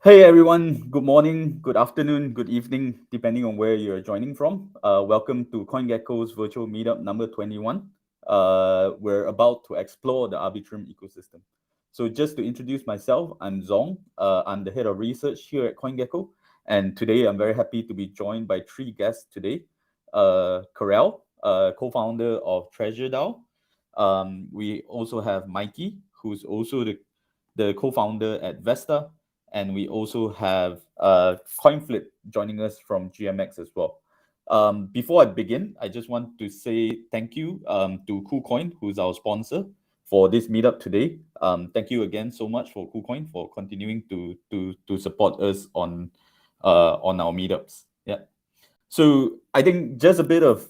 Hey everyone, good morning, good afternoon, good evening, depending on where you're joining from. Welcome to CoinGecko's Virtual Meetup number 21. We're about to explore the Arbitrum ecosystem. So just to introduce myself, I'm Zhong. I'm the head of research here at CoinGecko. And today I'm very happy to be joined by three guests today. Karel, co-founder of TreasureDAO. We also have Mikey, who's also the co-founder at Vesta, and we also have Coinflip joining us from GMX as well. Before I begin, I just want to say thank you to KuCoin, who's our sponsor for this meetup today. Thank you again so much for KuCoin for continuing to support us on our meetups. Yeah. So I think just a bit of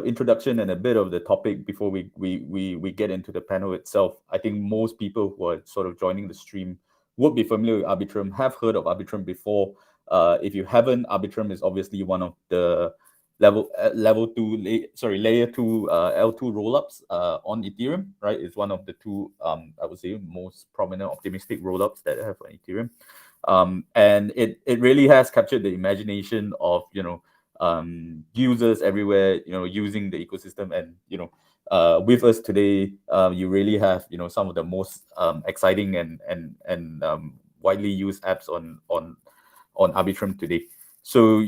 introduction and a bit of the topic before we get into the panel itself. I think most people who are sort of joining the stream would be familiar with Arbitrum, have heard of Arbitrum before. If you haven't, Arbitrum is obviously one of the layer two L2 rollups on Ethereum, right? It's one of the two I would say most prominent optimistic rollups that I have on Ethereum. And it really has captured the imagination of users everywhere, using the ecosystem. And with us today, you really have some of the most exciting and widely used apps on Arbitrum today. So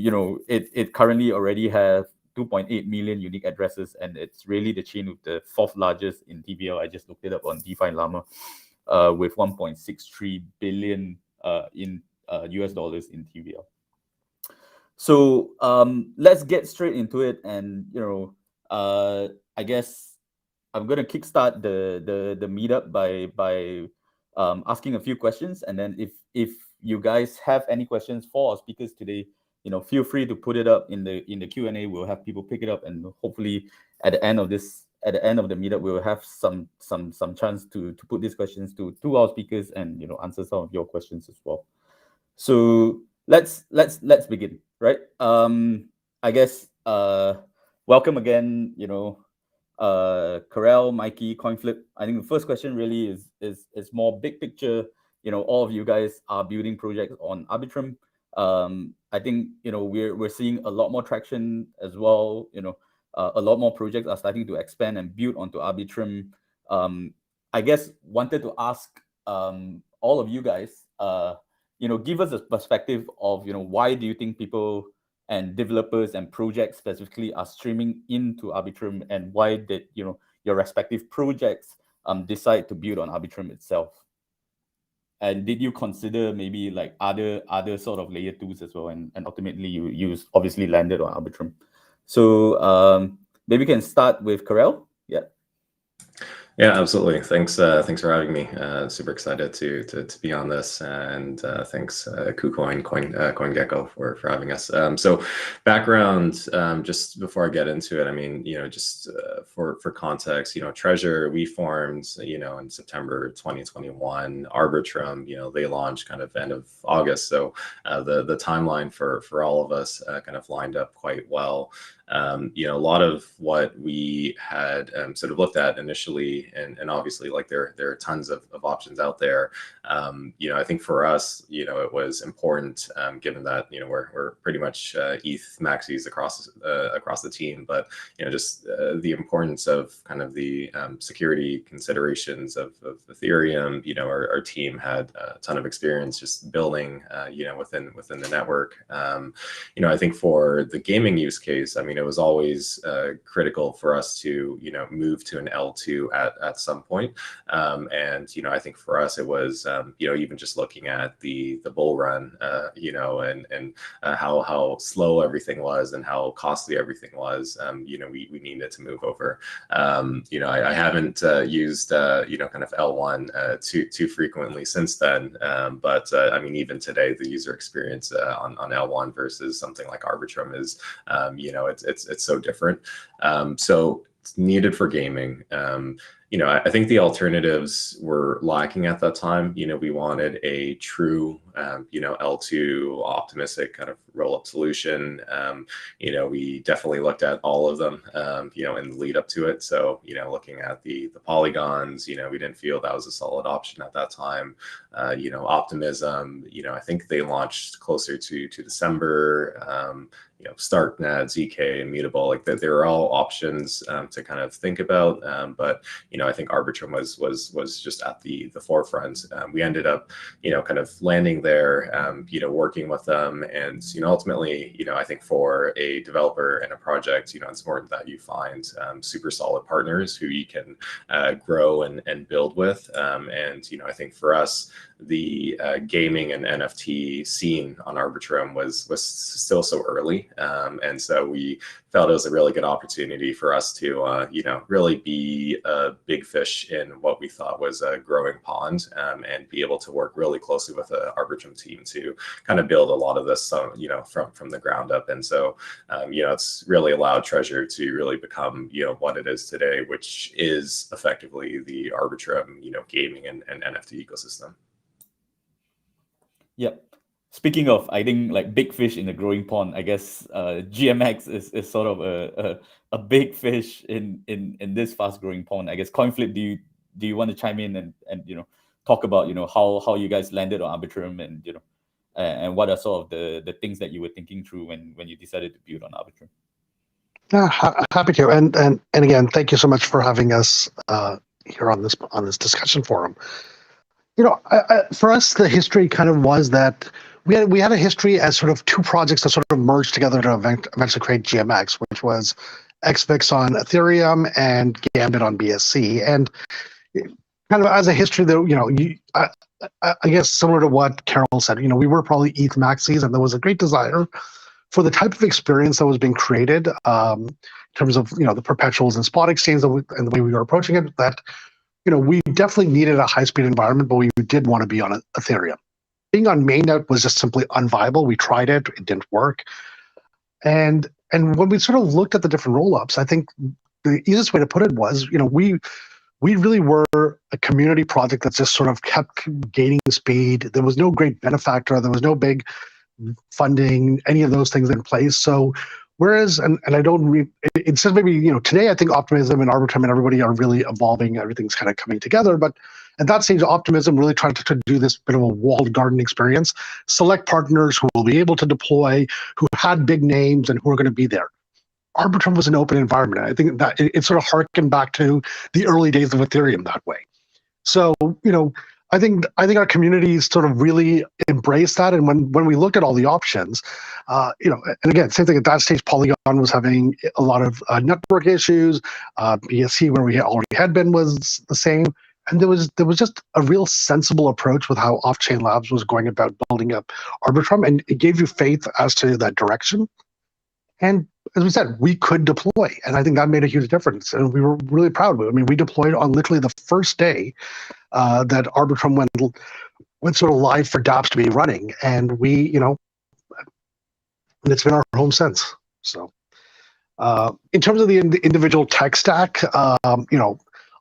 it currently already has 2.8 million unique addresses, and it's really the chain with the fourth largest in TVL. I just looked it up on DeFi Llama, with 1.63 billion in US dollars in TVL. So let's get straight into it, and I guess I'm gonna kickstart the meetup by asking a few questions, and then if you guys have any questions for our speakers today, feel free to put it up in the Q&A. We'll have people pick it up, and hopefully at the end of the meetup, we'll have some chance to put these questions to our speakers and answer some of your questions as well. So let's begin, right? I guess welcome again, Karel, Mikey, Coinflip. I think the first question really is more big picture. All of you guys are building projects on Arbitrum. I think we're seeing a lot more traction as well. A lot more projects are starting to expand and build onto Arbitrum. I guess wanted to ask all of you guys, give us a perspective of why do you think people and developers and projects specifically are streaming into Arbitrum, and why did your respective projects decide to build on Arbitrum itself? And did you consider maybe like other sort of layer twos as well? And ultimately you obviously landed on Arbitrum. So maybe we can start with Karel. Yeah. Yeah, absolutely. Thanks for having me. Super excited to be on this, and thanks KuCoin, CoinGecko for having us. So background, just before I get into it, I mean, just for context, Treasure, we formed, in September 2021. Arbitrum, they launched kind of end of August. So the timeline for all of us kind of lined up quite well. A lot of what we had sort of looked at initially, and obviously like there are tons of options out there. I think for us, it was important, given that we're pretty much ETH maxis across the team, but just the importance of kind of the security considerations of Ethereum. Our team had a ton of experience just building within the network. I think for the gaming use case, I mean, it was always critical for us to move to an L2 at some point. And I think for us it was even just looking at the bull run, and how slow everything was and how costly everything was. We needed to move over. I haven't used kind of L1 too frequently since then, but I mean, even today the user experience on L1 versus something like Arbitrum is it's so different. So it's needed for gaming. I think the alternatives were lacking at that time. We wanted a true, L2 optimistic kind of roll-up solution. We definitely looked at all of them, in the lead up to it. So, looking at the polygons, we didn't feel that was a solid option at that time. Optimism, I think they launched closer to December. StarkNet, ZK, Immutable, like that, they were all options to kind of think about. But I think Arbitrum was just at the forefront. We ended up, kind of landing there, working with them, and ultimately, I think for a developer and a project, it's important that you find super solid partners who you can grow and build with. And I think for us, the gaming and NFT scene on Arbitrum was still so early, and so we felt it was a really good opportunity for us to really be a big fish in what we thought was a growing pond, and be able to work really closely with the Arbitrum team to kind of build a lot of this from the ground up. And so it's really allowed Treasure to really become what it is today, which is effectively the Arbitrum gaming and NFT ecosystem. Yep. Speaking of, I think like big fish in a growing pond, I guess GMX is sort of a big fish in this fast growing pond. I guess Coinflip, do you want to chime in and talk about how you guys landed on Arbitrum, and and what are sort of the things that you were thinking through when you decided to build on Arbitrum? Yeah, happy to. And again, thank you so much for having us here on this discussion forum. For us, the history kind of was that we had a history as sort of two projects that sort of merged together to eventually create GMX, which was XVIX on Ethereum and Gambit on BSC. And kind of as a history that, I guess similar to what Karel said, we were probably ETH maxis, and there was a great desire for the type of experience that was being created in terms of, the perpetuals and spot exchange and the way we were approaching it, that we definitely needed a high-speed environment, but we did want to be on Ethereum. Being on mainnet was just simply unviable. We tried it; it didn't work. And when we sort of looked at the different rollups, I think the easiest way to put it was, we really were a community project that just sort of kept gaining speed. There was no great benefactor. There was no big funding, any of those things in place. So whereas, and I don't it's just maybe, today I think Optimism and Arbitrum and everybody are really evolving. Everything's kind of coming together. But at that stage, Optimism really tried to do this bit of a walled garden experience, select partners who will be able to deploy, who had big names and who are going to be there. Arbitrum was an open environment. I think that it sort of harkened back to the early days of Ethereum that way. So, I think our community sort of really embraced that. And when we looked at all the options, and again, same thing at that stage, Polygon was having a lot of network issues. BSC, where we already had been, was the same. And there was just a real sensible approach with how Off-Chain Labs was going about building up Arbitrum, and it gave you faith as to that direction. And as we said, we could deploy, and I think that made a huge difference. And we were really proud of it. I mean, we deployed on literally the first day that Arbitrum went sort of live for dApps to be running, and we, and it's been our home since. So, in terms of the individual tech stack,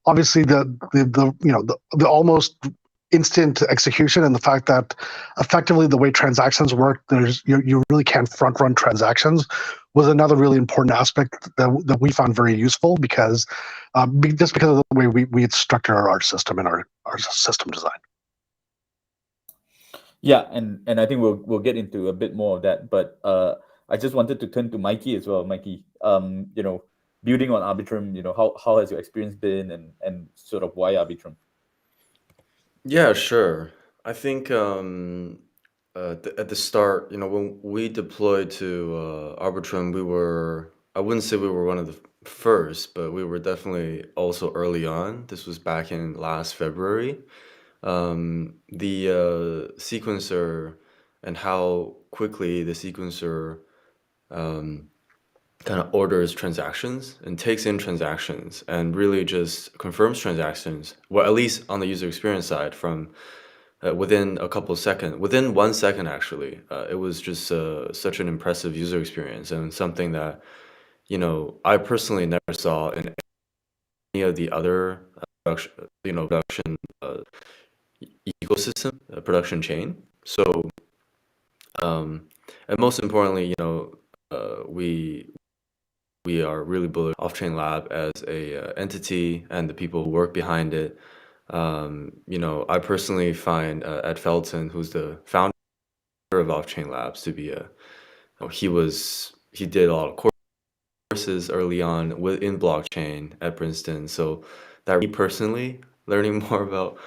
obviously the almost instant execution and the fact that effectively the way transactions work, you really can't front run transactions, was another really important aspect that we found very useful, because just because of the way we had structured our system and our system design. Yeah, and I think we'll get into a bit more of that, but I just wanted to turn to Mikey as well. Mikey, building on Arbitrum, how has your experience been, and sort of why Arbitrum? Yeah, sure. I think at the start, when we deployed to Arbitrum, I wouldn't say we were one of the first, but we were definitely also early on. This was back in last February. The sequencer and how quickly the sequencer kind of orders transactions and takes in transactions and really just confirms transactions, well, at least on the user experience side, from within a couple of seconds, within 1 second actually. It was just such an impressive user experience, and something that I personally never saw in any of the other production, production ecosystem, production chain. So, and most importantly, we are really bullish Off-Chain Lab as a entity and the people who work behind it. I personally find Ed Felton, who's the founder of Off-Chain Labs, to be he did a lot of courses early on within blockchain at Princeton. So that me personally learning more about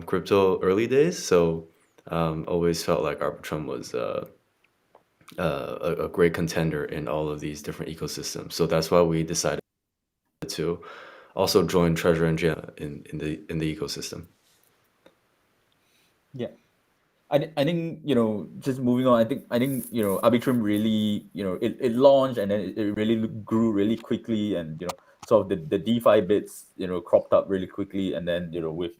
crypto early days. So always felt like Arbitrum was a great contender in all of these different ecosystems. So that's why we decided to also join Treasure and Jam in the ecosystem. Yeah. I think just moving on. I think Arbitrum really it launched and then it really grew really quickly, and sort of the DeFi bits cropped up really quickly, and then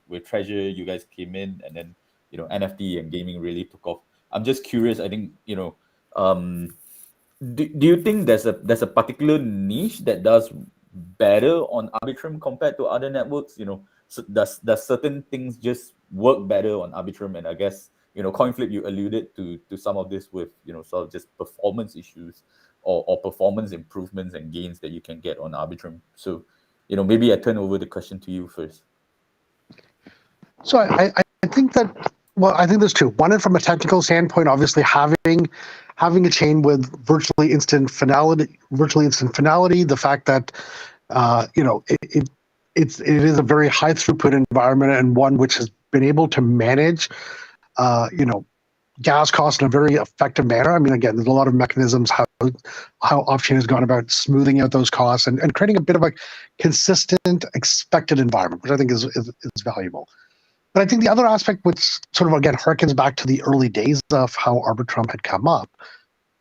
with Treasure you guys came in, and then NFT and gaming really took off. I'm just curious. I think do you think there's a particular niche that does better on Arbitrum compared to other networks? So does certain things just work better on Arbitrum? And I guess Coinflip, you alluded to some of this with sort of just performance issues or performance improvements and gains that you can get on Arbitrum. So maybe I turn over the question to you first. So I think that, well, I think there's two. One, from a technical standpoint, obviously having a chain with virtually instant finality, the fact that it is a very high throughput environment, and one which has been able to manage gas costs in a very effective manner. I mean, again, there's a lot of mechanisms how Off-Chain has gone about smoothing out those costs and creating a bit of a consistent, expected environment, which I think is valuable. But I think the other aspect, which sort of, again, harkens back to the early days of how Arbitrum had come up,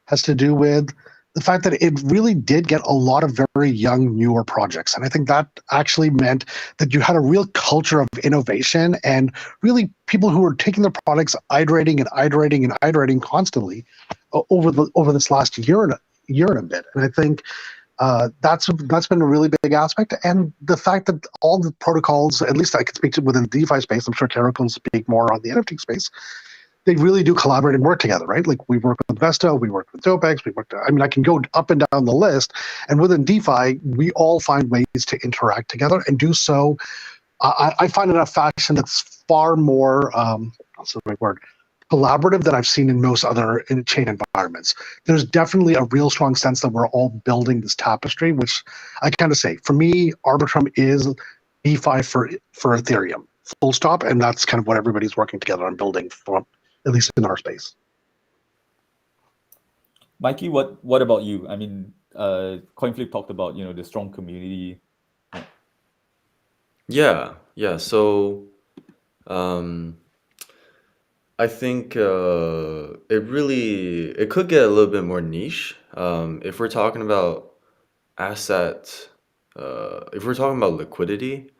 has to do with the fact that it really did get a lot of very young, newer projects. And I think that actually meant that you had a real culture of innovation and really people who were taking their products, iterating constantly over this last year and a bit. And I think that's been a really big aspect. And the fact that all the protocols, at least I can speak to within the DeFi space, I'm sure Karel can speak more on the NFT space, they really do collaborate and work together, right? Like we work with Vesta, we work with Dopex, I can go up and down the list. And within DeFi, we all find ways to interact together and do so. I find it a fashion that's far more, what's the right word, collaborative than I've seen in most other chain environments. There's definitely a real strong sense that we're all building this tapestry, which I kind of say, for me, Arbitrum is DeFi for Ethereum, full stop. And that's kind of what everybody's working together on building from, at least in our space. Mikey, what about you? I mean, Coinflip talked about the strong community. Yeah. So, I think it could get a little bit more niche if we're talking about if we're talking about liquidity.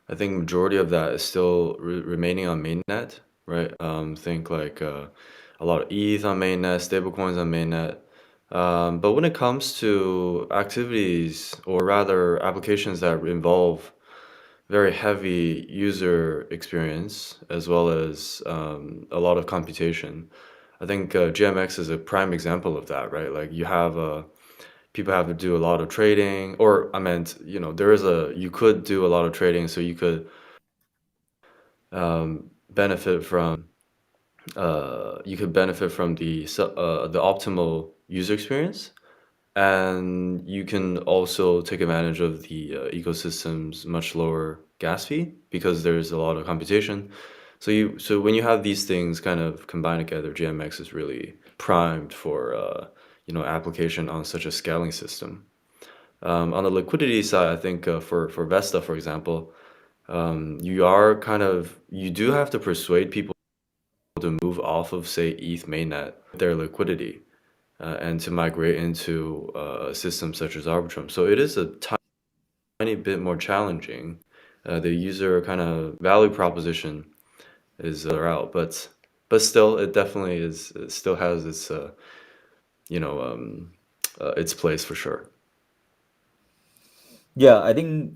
I think majority of that is still remaining on mainnet, right? Think like a lot of ETH on mainnet, stablecoins on mainnet. But when it comes to activities, or rather applications that involve very heavy user experience as well as a lot of computation, I think GMX is a prime example of that, right? Like people have to do a lot of trading, or I meant, you could do a lot of trading, so you could benefit from the optimal user experience, and you can also take advantage of the ecosystem's much lower gas fee because there's a lot of computation. So when you have these things kind of combined together, GMX is really primed for application on such a scaling system. On the liquidity side, I think for Vesta, for example, you do have to persuade people to move off of, say, ETH mainnet, their liquidity, and to migrate into a system such as Arbitrum. So it is a tiny bit more challenging. The user kind of value proposition is out, but still, it definitely is. It still has its place for sure. Yeah, I think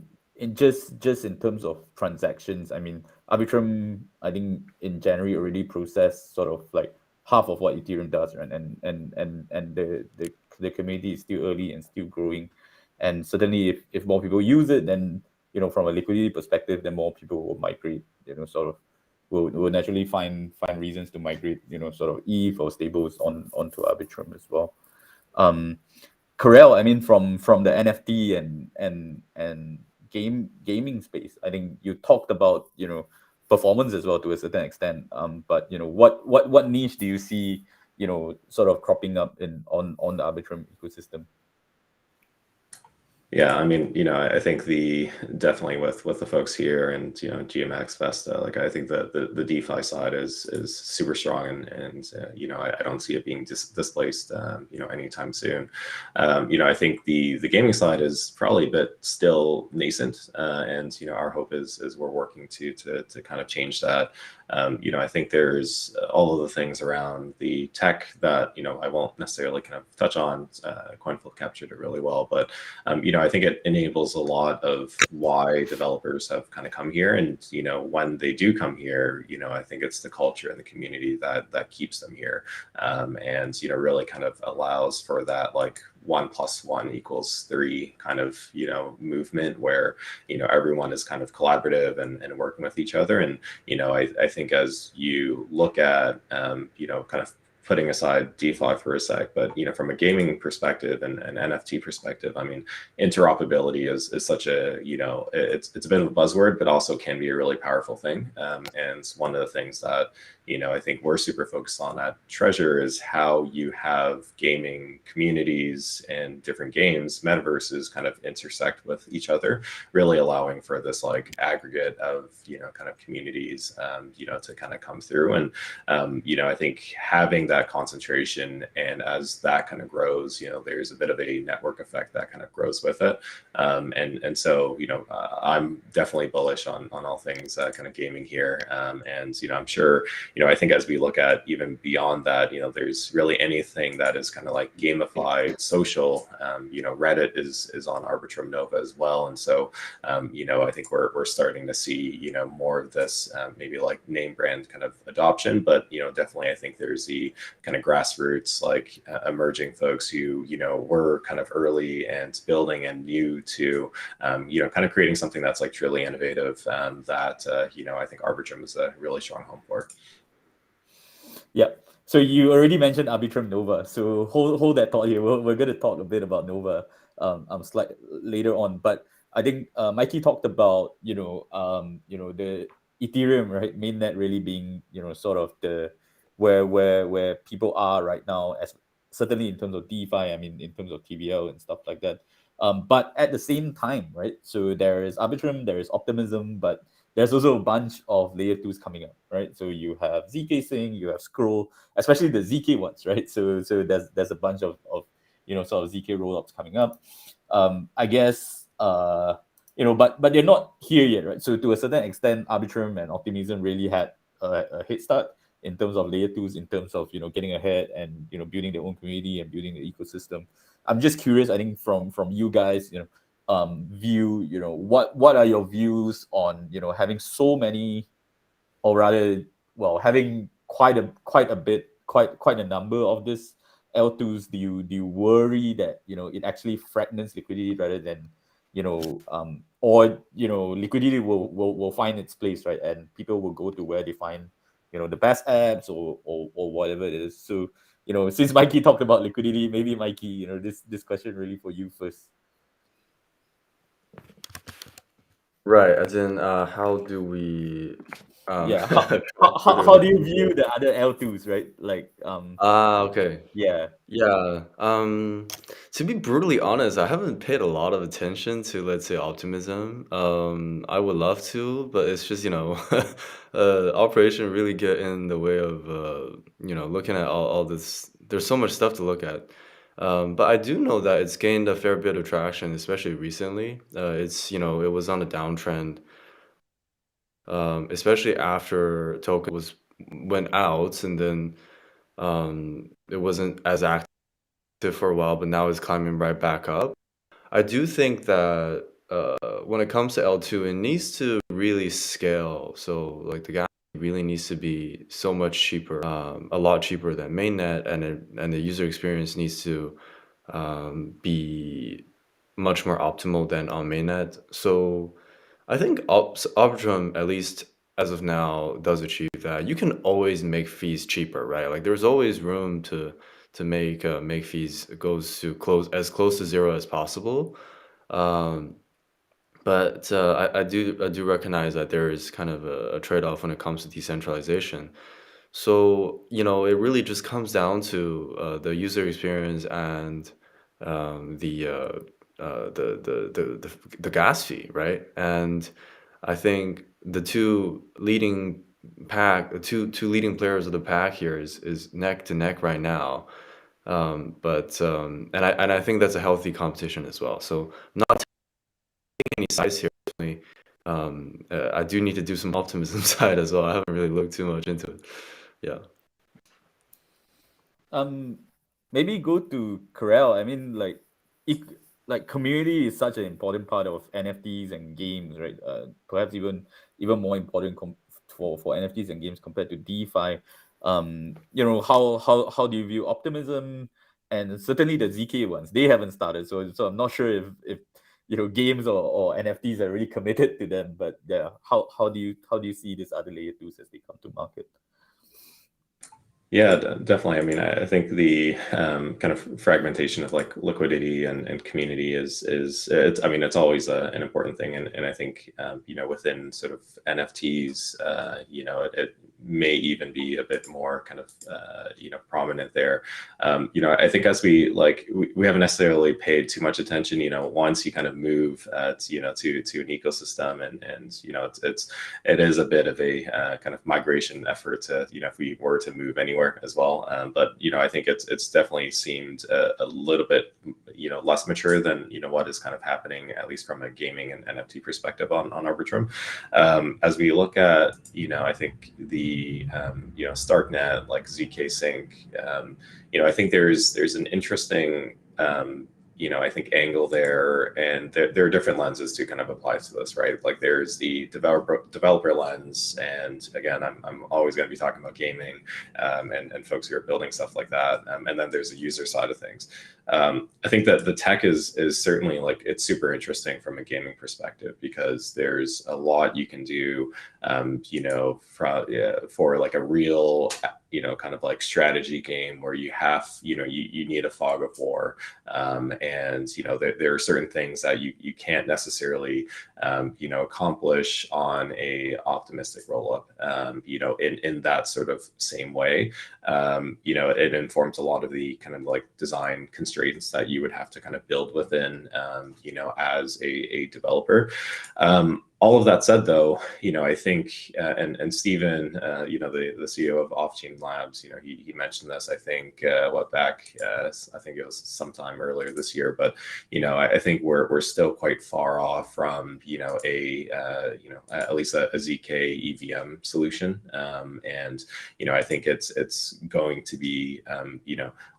just in terms of transactions, I mean, Arbitrum, I think in January already processed sort of like half of what Ethereum does, right? And the community is still early and still growing. And certainly if more people use it, then from a liquidity perspective, then more people will migrate, sort of will naturally find reasons to migrate, sort of ETH or stables onto Arbitrum as well. Karel, I mean, from the NFT and gaming space, I think you talked about performance as well to a certain extent. But what niche do you see sort of cropping up on the Arbitrum ecosystem? Yeah, I mean, I think definitely with the folks here and GMX Vesta, like I think that the DeFi side is super strong and I don't see it being displaced anytime soon. I think the gaming side is probably a bit still nascent, and our hope is we're working to kind of change that. I think there's all of the things around the tech that I won't necessarily kind of touch on. Coinflip captured it really well, but I think it enables a lot of why developers have kind of come here, and when they do come here, I think it's the culture and the community that keeps them here, and really kind of allows for that like 1 + 1 = 3 kind of movement where everyone is kind of collaborative and working with each other. And I think as you look at kind of putting aside DeFi for a sec, but from a gaming perspective and an NFT perspective, I mean, interoperability is such a it's a bit of a buzzword, but also can be a really powerful thing. And one of the things that I think we're super focused on at Treasure is how you have gaming communities and different games, metaverses kind of intersect with each other, really allowing for this like aggregate of kind of communities to kind of come through. And I think having that concentration, and as that kind of grows, there's a bit of a network effect that kind of grows with it. And so I'm definitely bullish on all things kind of gaming here. And I'm sure I think as we look at even beyond that, there's really anything that is kind of like gamified social. Reddit is on Arbitrum Nova as well, and so I think we're starting to see more of this maybe like name brand kind of adoption, but definitely I think there's the kind of grassroots like emerging folks who were kind of early and building and new to kind of creating something that's like truly innovative, that I think Arbitrum is a really strong home for. Yeah. So you already mentioned Arbitrum Nova. So hold that thought here. We're going to talk a bit about Nova later on. But I think Mikey talked about the Ethereum, right, mainnet really being sort of the where people are right now, as certainly in terms of DeFi. I mean, in terms of TVL and stuff like that. But at the same time, right? So there is Arbitrum, there is Optimism, but there's also a bunch of layer 2s coming up, right? So you have ZK Sync, you have Scroll, especially the ZK ones, right? So there's a bunch of sort of ZK rollups coming up. I guess but they're not here yet, right? So to a certain extent, Arbitrum and Optimism really had a head start in terms of layer 2s, in terms of getting ahead and building their own community and building the ecosystem. I'm just curious, I think from you guys, view, what are your views on having so many, or rather, well, having quite a number of this L2s? Do you worry that it actually fragments liquidity rather than or liquidity will find its place, right? And people will go to where they find the best apps or whatever it is. So since Mikey talked about liquidity, maybe Mikey, this question really for you first. Right, as in, how do we Yeah, how do you view the other L2s, right? Like okay. yeah. Yeah. To be brutally honest, I haven't paid a lot of attention to, let's say, Optimism. I would love to, but it's just, operation really get in the way of, looking at all this. There's so much stuff to look at. But I do know that it's gained a fair bit of traction, especially recently. It was on a downtrend, especially after token went out, and then it wasn't as active for a while, but now it's climbing right back up. I do think that when it comes to L2, it needs to really scale. So like the gas really needs to be so much cheaper, a lot cheaper than mainnet, and the user experience needs to be much more optimal than on mainnet. So I think Arbitrum, at least as of now, does achieve that. You can always make fees cheaper, right? Like there's always room to make fees goes to as close to zero as possible. Um, but I do recognize that there is kind of a trade-off when it comes to decentralization. So, it really just comes down to the user experience and the the gas fee, right? And I think the two leading players of the pack here is neck to neck right now. And I think that's a healthy competition as well. So not any size here. Definitely. I do need to do some optimism side as well. I haven't really looked too much into it. Yeah. Maybe go to Karel. I mean, like community is such an important part of NFTs and games, right? Perhaps even more important for NFTs and games compared to DeFi. How do you view Optimism and certainly the ZK ones? They haven't started, so I'm not sure if games or NFTs are really committed to them. But yeah, how do you see these other layer twos as they come to market? Yeah, definitely. I mean, I think the kind of fragmentation of like liquidity and community is it's, I mean, it's always an important thing, and I think within sort of NFTs, it may even be a bit more kind of prominent there. I think as we haven't necessarily paid too much attention. Once you kind of move to an ecosystem, and it is a bit of a kind of migration effort to if we were to move anywhere as well. But I think it's definitely seemed a little bit less mature than what is kind of happening, at least from a gaming and NFT perspective on Arbitrum. As we look at I think the Starknet, like ZK Sync, I think there's an interesting I think angle there, and there are different lenses to kind of apply to this, right? Like there's the developer lens, and again, I'm always going to be talking about gaming and folks who are building stuff like that, and then there's the user side of things. I think that the tech is certainly it's super interesting from a gaming perspective, because there's a lot you can do, for like a real kind of like strategy game where you have you need a fog of war, and there are certain things that you can't necessarily accomplish on a optimistic rollup in that sort of same way. It informs a lot of the kind of like design constraints that you would have to kind of build within as a developer. All of that said, though, I think, and Stephen, the CEO of Off-Chain Labs, he mentioned this, I think, I think it was sometime earlier this year, but, I think we're still quite far off from, at least a ZK EVM solution. And, I think it's going to be,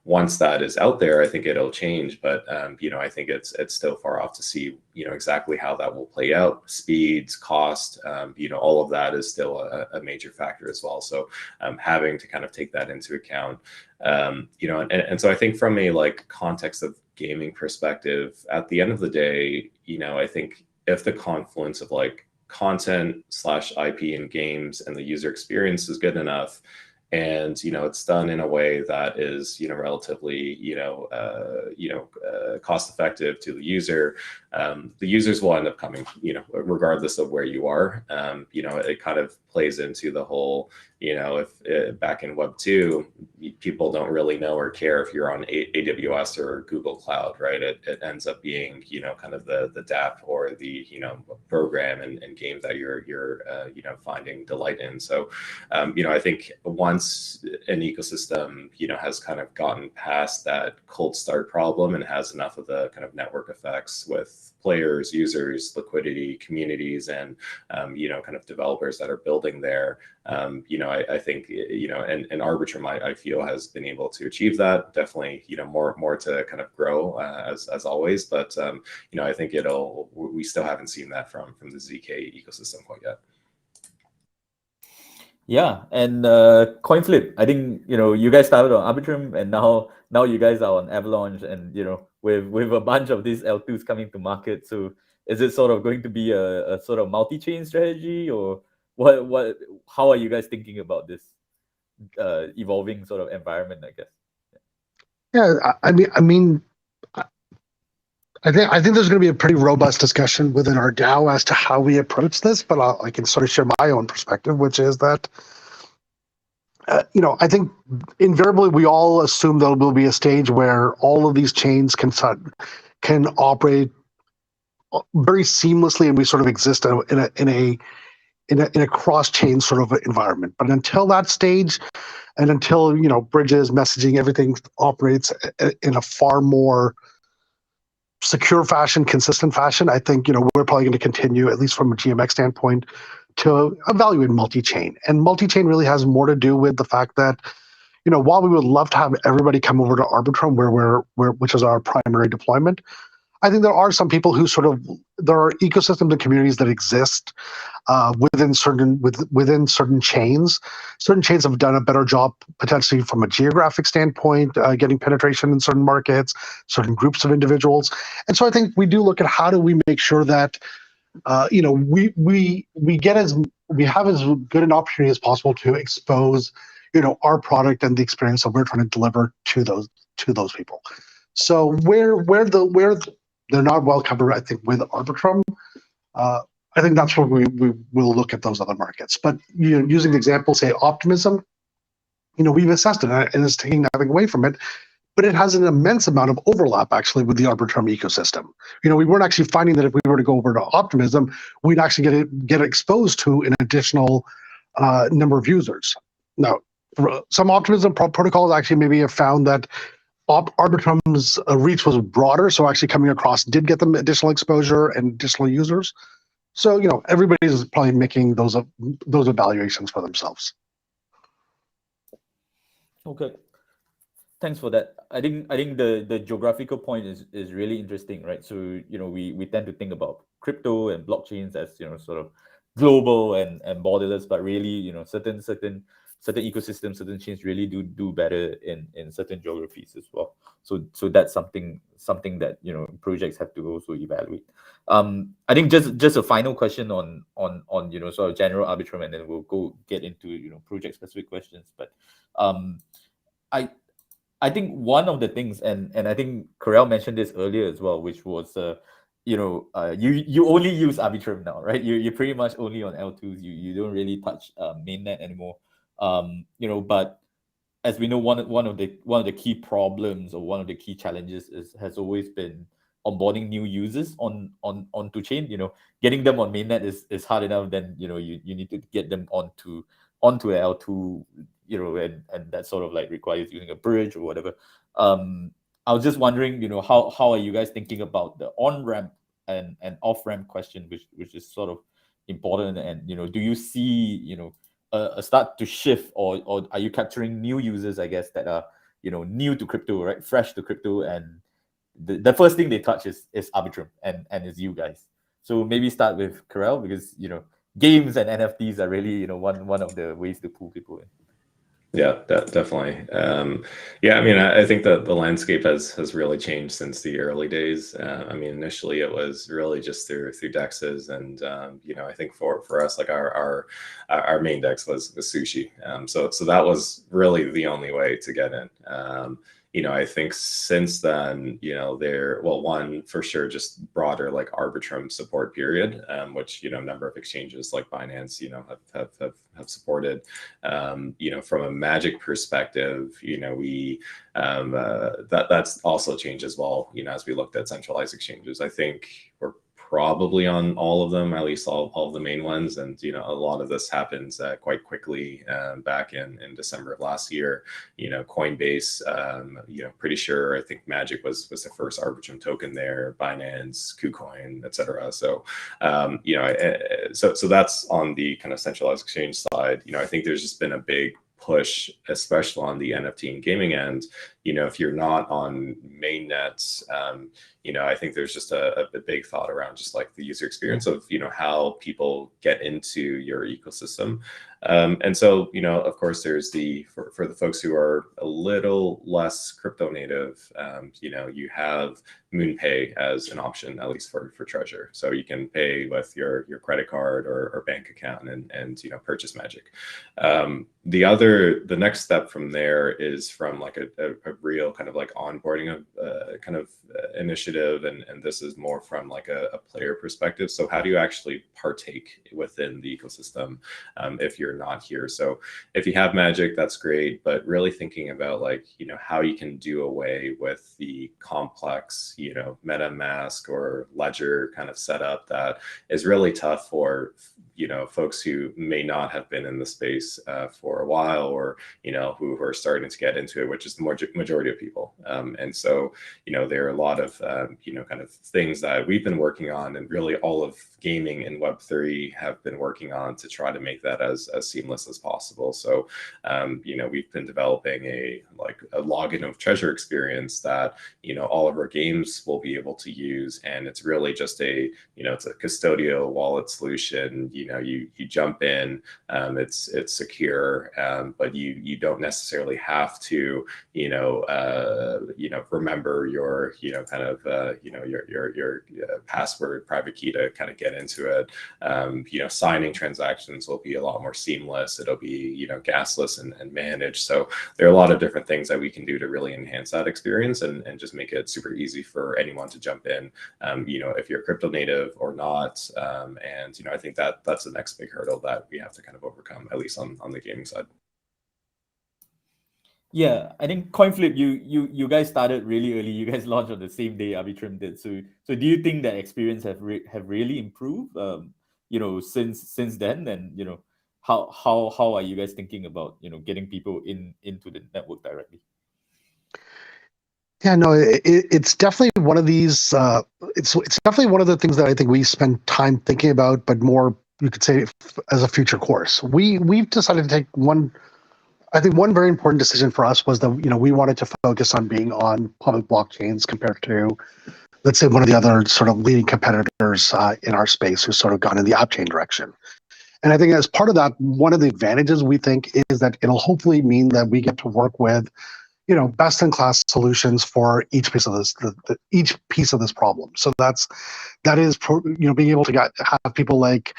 once that is out there, I think it'll change, but, I think it's still far off to see, exactly how that will play out. Speeds, cost, all of that is still a major factor as well. So having to kind of take that into account, and so I think from a context of gaming perspective, at the end of the day, I think if the confluence of content / IP and games and the user experience is good enough, and it's done in a way that is relatively cost effective to the user, the users will end up coming regardless of where you are. It kind of plays into the whole if back in Web 2, people don't really know or care if you're on AWS or Google Cloud, right? It ends up being kind of the dApp or the program and game that you're finding delight in. So I think once an ecosystem has kind of gotten past that cold start problem and has enough of the kind of network effects with both players, users, liquidity, communities, and kind of developers that are building there. I think and Arbitrum I feel has been able to achieve that. Definitely more to kind of grow as always, but I think we still haven't seen that from the ZK ecosystem quite yet. Yeah, and Coinflip, I think you guys started on Arbitrum, and now you guys are on Avalanche, and with a bunch of these L2s coming to market. So is it sort of going to be a sort of multi-chain strategy, or what? How are you guys thinking about this evolving sort of environment, I guess? Yeah, I think there's going to be a pretty robust discussion within our DAO as to how we approach this, but I can sort of share my own perspective, which is that, I think invariably we all assume there will be a stage where all of these chains can operate very seamlessly, and we sort of exist in a cross-chain sort of environment. But until that stage, and until bridges, messaging, everything operates in a far more secure fashion, consistent fashion, I think we're probably going to continue, at least from a GMX standpoint, to evaluate multi-chain. And multi-chain really has more to do with the fact that while we would love to have everybody come over to Arbitrum, which is our primary deployment, I think there are some people who there are ecosystems and communities that exist within certain chains. Certain chains have done a better job potentially from a geographic standpoint, getting penetration in certain markets, certain groups of individuals. And so I think we do look at how do we make sure that we have as good an opportunity as possible to expose our product and the experience that we're trying to deliver to those people. So where they're not well covered, I think, with Arbitrum, I think that's where we will look at those other markets. But using the example, say Optimism, we've assessed it, and it's taking nothing away from it, but it has an immense amount of overlap actually with the Arbitrum ecosystem. We weren't actually finding that if we were to go over to Optimism, we'd actually get exposed to an additional number of users. Now, some Optimism protocols actually maybe have found that Arbitrum's reach was broader, so actually coming across did get them additional exposure and additional users. So everybody's probably making those evaluations for themselves. Okay, thanks for that. I think the geographical point is really interesting, right? So we tend to think about crypto and blockchains as sort of global and borderless, but really certain ecosystems, certain chains really do better in certain geographies as well. So that's something that projects have to also evaluate. I think just a final question on sort of general Arbitrum, and then we'll get into project specific questions. But I think one of the things, and I think Karel mentioned this earlier as well, which was you only use Arbitrum now, right? You're pretty much only on L2s. You don't really touch mainnet anymore. But as we know, one of the key problems, or one of the key challenges has always been onboarding new users onto chain. Getting them on mainnet is hard enough. Then you need to get them onto L2, and that sort of like requires using a bridge or whatever. I was just wondering, how are you guys thinking about the on-ramp and off-ramp question, which is sort of important, and do you see a start to shift, or are you capturing new users, I guess, that are new to crypto, right, fresh to crypto, and the first thing they touch is Arbitrum and is you guys. So maybe start with Karel, because games and NFTs are really one of the ways to pull people in. Yeah, definitely. I think that the landscape has really changed since the early days. Initially it was really just through dexes, and I think for us, like our main dex was Sushi. So that was really the only way to get in. I think since then, one for sure, just broader like Arbitrum support period, which number of exchanges like Binance have supported. From a Magic perspective, that's also changed as well. As we looked at centralized exchanges, I think we're probably on all of them, at least all of the main ones. And a lot of this happens quite quickly. Back in December of last year, Coinbase, pretty sure, I think Magic was the first Arbitrum token there, Binance, KuCoin, etc. So so that's on the kind of centralized exchange side. I think there's just been a big push, especially on the NFT and gaming end. If you're not on mainnet, I think there's just a big thought around just like the user experience of, how people get into your ecosystem. And so, of course, there's for the folks who are a little less crypto native, you have MoonPay as an option, at least for Treasure. So you can pay with your credit card or bank account and purchase Magic. The next step from there is from like a real kind of like onboarding of kind of initiative, and this is more from like a player perspective. So how do you actually partake within the ecosystem if you're not here? So if you have Magic, that's great, but really thinking about like how you can do away with the complex MetaMask or Ledger kind of setup that is really tough for folks who may not have been in the space for a while, or who are starting to get into it, which is the majority of people. And so there are a lot of kind of things that we've been working on, and really all of gaming and Web3 have been working on to try to make that as seamless as possible. So we've been developing a login of Treasure experience that all of our games will be able to use, and it's really just it's a custodial wallet solution. You jump in, it's secure, but you don't necessarily have to remember your kind of your password, private key to kind of get into it. Signing transactions will be a lot more seamless. It'll be gasless and managed. So there are a lot of different things that we can do to really enhance that experience and just make it super easy for anyone to jump in, if you're crypto native or not. And I think that's the next big hurdle that we have to kind of overcome, at least on the gaming side. Yeah, I think Coinflip, you guys started really early. You guys launched on the same day Arbitrum did. So do you think that experience have really improved? Since then, and how are you guys thinking about getting people into the network directly? Yeah, no, it's definitely one of these. It's definitely one of the things that I think we spend time thinking about, but more you could say as a future course. We've decided to take one. I think one very important decision for us was that we wanted to focus on being on public blockchains compared to, let's say, one of the other sort of leading competitors in our space who's sort of gone in the app chain direction. And I think as part of that, one of the advantages we think is that it'll hopefully mean that we get to work with best in class solutions for each piece of this, each piece of this problem. So that is being able to have people like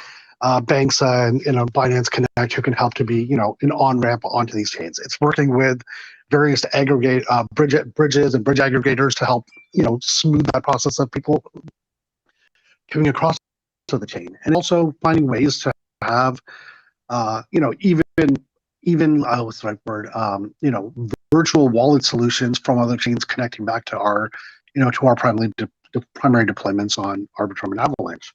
banks and Binance Connect who can help to be an on-ramp onto these chains. It's working with various bridges and bridge aggregators to help smooth that process of people coming across to the chain, and also finding ways to have even what's the right word, virtual wallet solutions from other chains connecting back to our primary deployments on Arbitrum and Avalanche.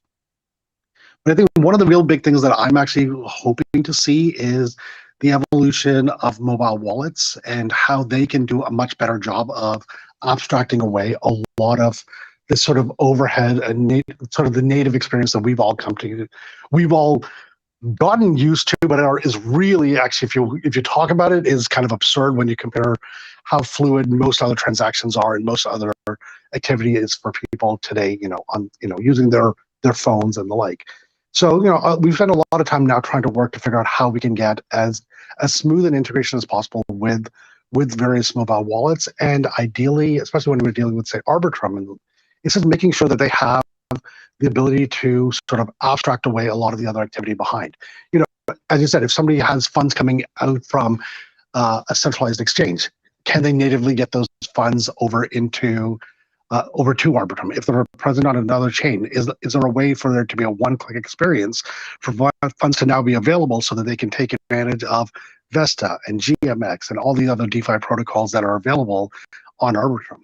But I think one of the real big things that I'm actually hoping to see is the evolution of mobile wallets and how they can do a much better job of abstracting away a lot of this sort of overhead and sort of the native experience that we've all gotten used to, but is really actually, if you talk about it, is kind of absurd when you compare how fluid most other transactions are and most other activity is for people today, using their phones and the like. So, we've spent a lot of time now trying to work to figure out how we can get as smooth an integration as possible with various mobile wallets, and ideally, especially when we're dealing with, say, Arbitrum, and it's just making sure that they have the ability to sort of abstract away a lot of the other activity behind. As you said, if somebody has funds coming out from a centralized exchange, can they natively get those funds over to Arbitrum? If they're present on another chain, is there a way for there to be a one-click experience for funds to now be available so that they can take advantage of Vesta and GMX and all the other DeFi protocols that are available on Arbitrum?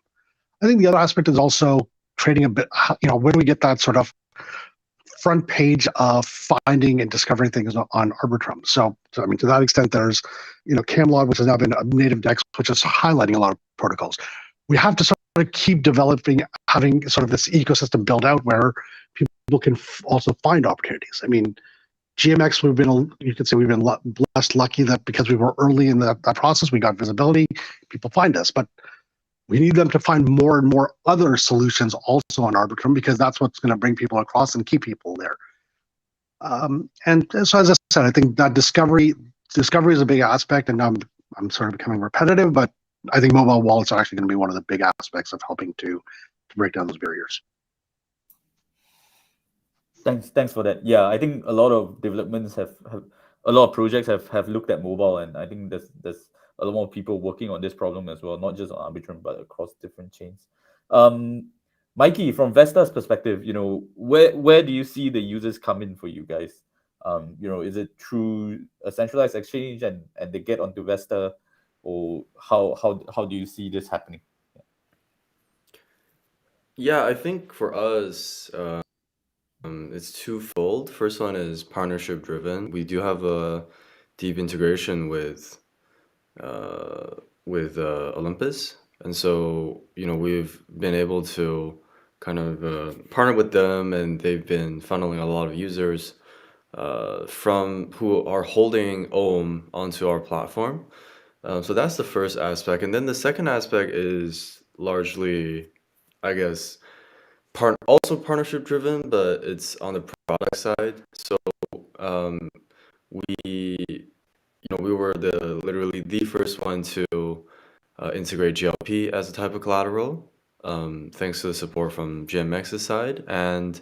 I think the other aspect is also trading a bit, where do we get that sort of front page of finding and discovering things on Arbitrum. So I mean, to that extent, there's, Camlog, which has now been a native DEX, which is highlighting a lot of protocols. We have to sort of keep developing, having sort of this ecosystem built out where people can also find opportunities. I mean, GMX, you could say we've been blessed, lucky that because we were early in that process, we got visibility, people find us. But we need them to find more and more other solutions also on Arbitrum, because that's what's going to bring people across and keep people there. And so, as I said, I think that discovery is a big aspect, and I'm sort of becoming repetitive, but I think mobile wallets are actually going to be one of the big aspects of helping to break down those barriers. Thanks for that. Yeah, I think a lot of developments a lot of projects have looked at mobile, and I think there's a lot more people working on this problem as well, not just on Arbitrum, but across different chains. Mikey, from Vesta's perspective, where do you see the users come in for you guys? Is it through a centralized exchange and they get onto Vesta, or how do you see this happening? Yeah, I think for us, it's twofold. First one is partnership driven. We do have a deep integration with Olympus, and so we've been able to kind of partner with them, and they've been funneling a lot of users from who are holding OHM onto our platform. So that's the first aspect, and then the second aspect is largely, I guess, also partnership driven, but it's on the product side. So we were literally the first one to integrate GLP as a type of collateral, thanks to the support from GMX's side, and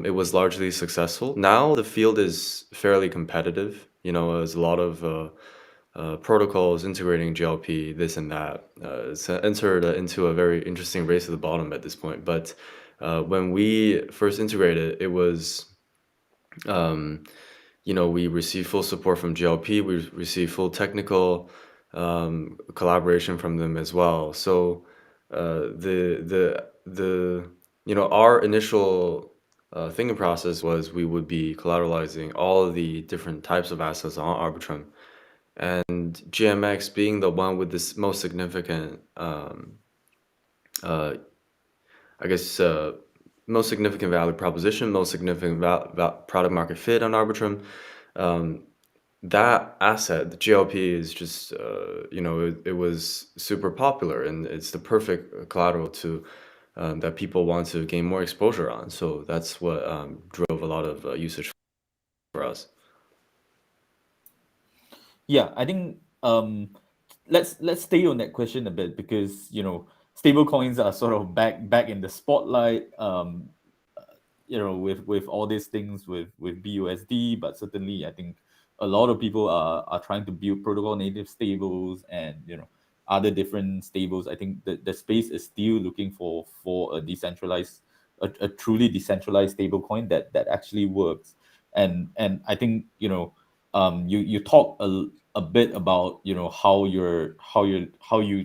it was largely successful. Now the field is fairly competitive. There's a lot of protocols integrating GLP, this and that. It's entered into a very interesting race to the bottom at this point. But when we first integrated, it was, we received full support from GLP. We received full technical collaboration from them as well. So our initial thinking process was we would be collateralizing all of the different types of assets on Arbitrum. And GMX being the one with this most significant, most significant value proposition, most significant product market fit on Arbitrum, that asset, the GLP, is just, it was super popular, and it's the perfect collateral to that people want to gain more exposure on. So that's what drove a lot of usage for us. Yeah, I think let's stay on that question a bit, because stable coins are sort of back in the spotlight. With all these things with BUSD, but certainly I think a lot of people are trying to build protocol native stables and other different stables. I think the space is still looking for a decentralized, a truly decentralized stable coin that actually works. And I think you talk a bit about how you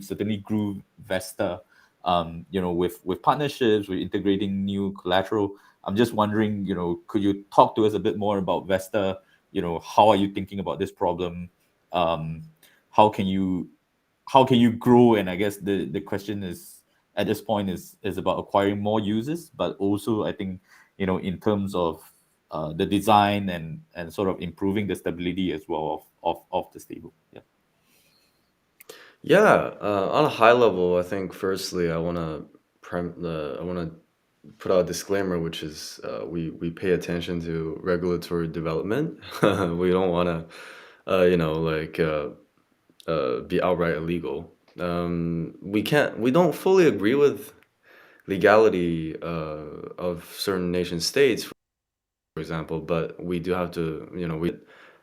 certainly grew Vesta, with partnerships, with integrating new collateral. I'm just wondering, could you talk to us a bit more about Vesta? How are you thinking about this problem? How can you grow? And I guess the question is, at this point, is about acquiring more users, but also I think in terms of the design and sort of improving the stability as well of the stable. Yeah, on a high level, I think firstly I want to put out a disclaimer, which is we pay attention to regulatory development. We don't want to be outright illegal. We don't fully agree with legality of certain nation states, for example, but we do have to,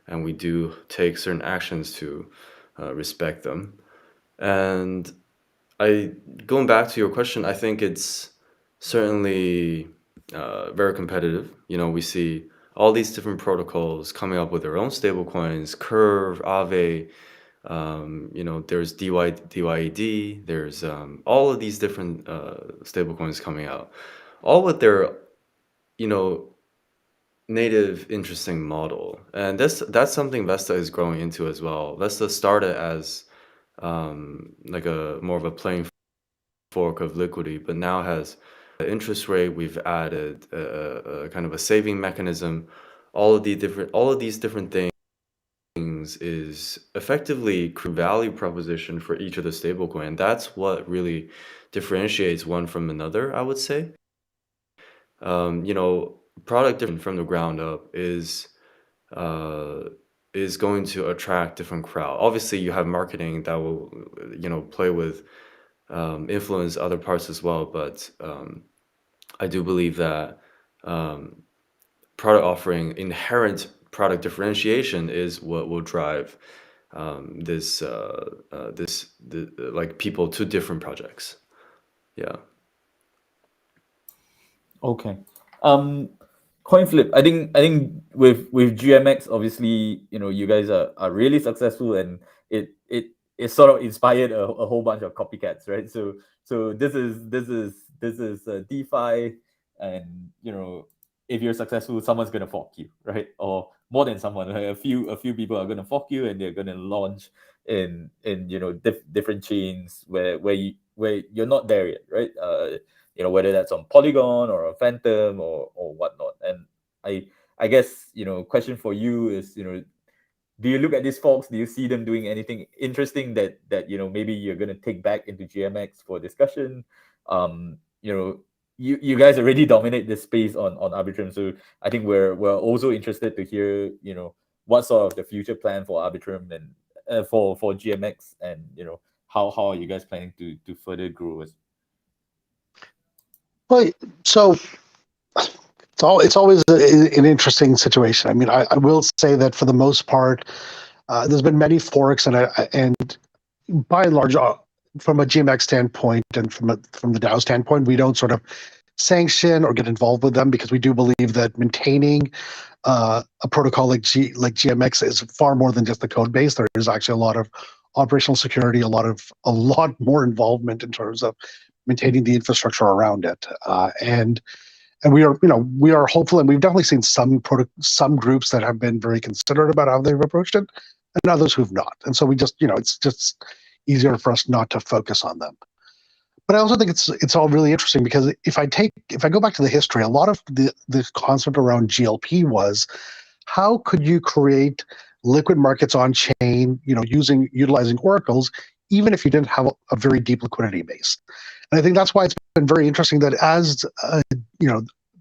we do take certain actions to respect them. And going back to your question, I think it's certainly very competitive. We see all these different protocols coming up with their own stablecoins, Curve, Aave, there's DYED, there's all of these different stablecoins coming out, all with their native interesting model, and that's something Vesta is growing into as well. Vesta started as like a more of a plain fork of Liquidity, but now has the interest rate. We've added a kind of a saving mechanism. All of these different things is effectively value proposition for each of the stablecoin. That's what really differentiates one from another, I would say. Product different from the ground up is going to attract different crowd. Obviously, you have marketing that will, play with influence other parts as well. But I do believe that product offering, inherent product differentiation, is what will drive like people to different projects. Yeah. Okay. Coinflip, I think with GMX, obviously, you guys are really successful, and it sort of inspired a whole bunch of copycats, right? So this is DeFi, and if you're successful, someone's gonna fork you, right? Or more than someone, right? A few people are gonna fork you, and they're gonna launch in different chains where you're not there yet, right? Whether that's on Polygon or a Phantom or whatnot. And I guess, question for you is, do you look at these folks? Do you see them doing anything interesting that maybe you're gonna take back into GMX for discussion? You guys already dominate this space on Arbitrum, so I think we're also interested to hear what sort of the future plan for Arbitrum and for GMX, and how are you guys planning to further grow it? Well, so it's always an interesting situation. I mean, I will say that for the most part, there's been many forks, and by and large, from a GMX standpoint and from the DAO standpoint, we don't sort of sanction or get involved with them, because we do believe that maintaining a protocol like GMX is far more than just the code base. There is actually a lot of operational security, a lot more involvement in terms of maintaining the infrastructure around it, and we are hopeful, and we've definitely seen some groups that have been very considerate about how they've approached it, and others who've not. And so we just it's just easier for us not to focus on them. But I also think it's all really interesting, because if I go back to the history, a lot of the concept around GLP was, how could you create liquid markets on chain, utilizing oracles, even if you didn't have a very deep liquidity base. And I think that's why it's been very interesting that as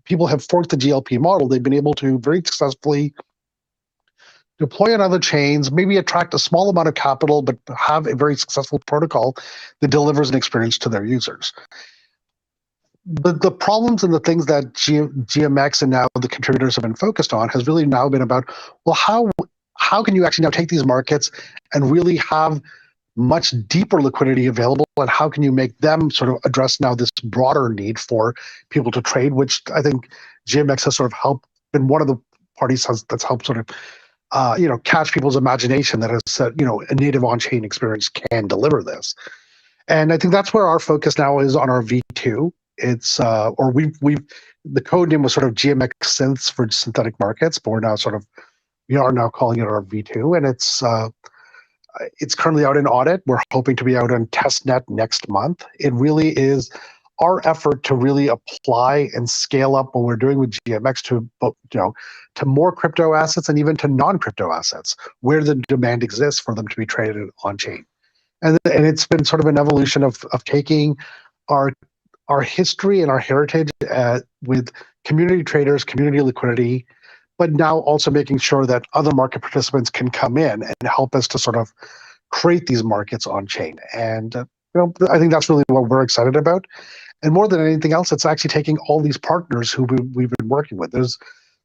people have forked the GLP model, they've been able to very successfully deploy on other chains, maybe attract a small amount of capital, but have a very successful protocol that delivers an experience to their users. The problems and the things that GMX and now the contributors have been focused on has really now been about, well, how can you actually now take these markets and really have much deeper liquidity available, and how can you make them sort of address now this broader need for people to trade, which I think GMX has sort of been one of the parties that's helped sort of catch people's imagination, that has said, a native on-chain experience can deliver this. And I think that's where our focus now is on our V2. It's the code name was sort of GMX Synths for synthetic markets, but we are now calling it our V2, and it's currently out in audit. We're hoping to be out on testnet next month. It really is our effort to really apply and scale up what we're doing with GMX to more crypto assets, and even to non-crypto assets where the demand exists for them to be traded on chain. And it's been sort of an evolution of taking our history and our heritage with community traders, community liquidity, but now also making sure that other market participants can come in and help us to sort of create these markets on chain. And I think that's really what we're excited about. And more than anything else, it's actually taking all these partners who we've been working with. There's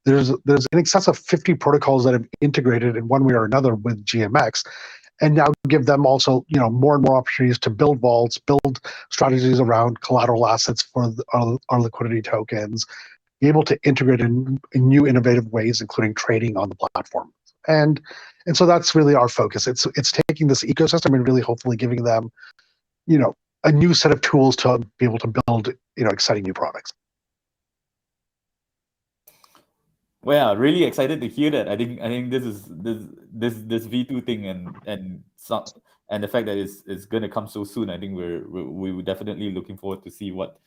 in excess of 50 protocols that have integrated in one way or another with GMX, and now give them also more and more opportunities to build vaults, build strategies around collateral assets for our liquidity tokens, be able to integrate in new innovative ways, including trading on the platform. And so that's really our focus. It's taking this ecosystem and really hopefully giving them, a new set of tools to be able to build, exciting new products. Well, yeah, really excited to hear that. I think this V2 thing and the fact that it's going to come so soon. I think we're definitely looking forward to see what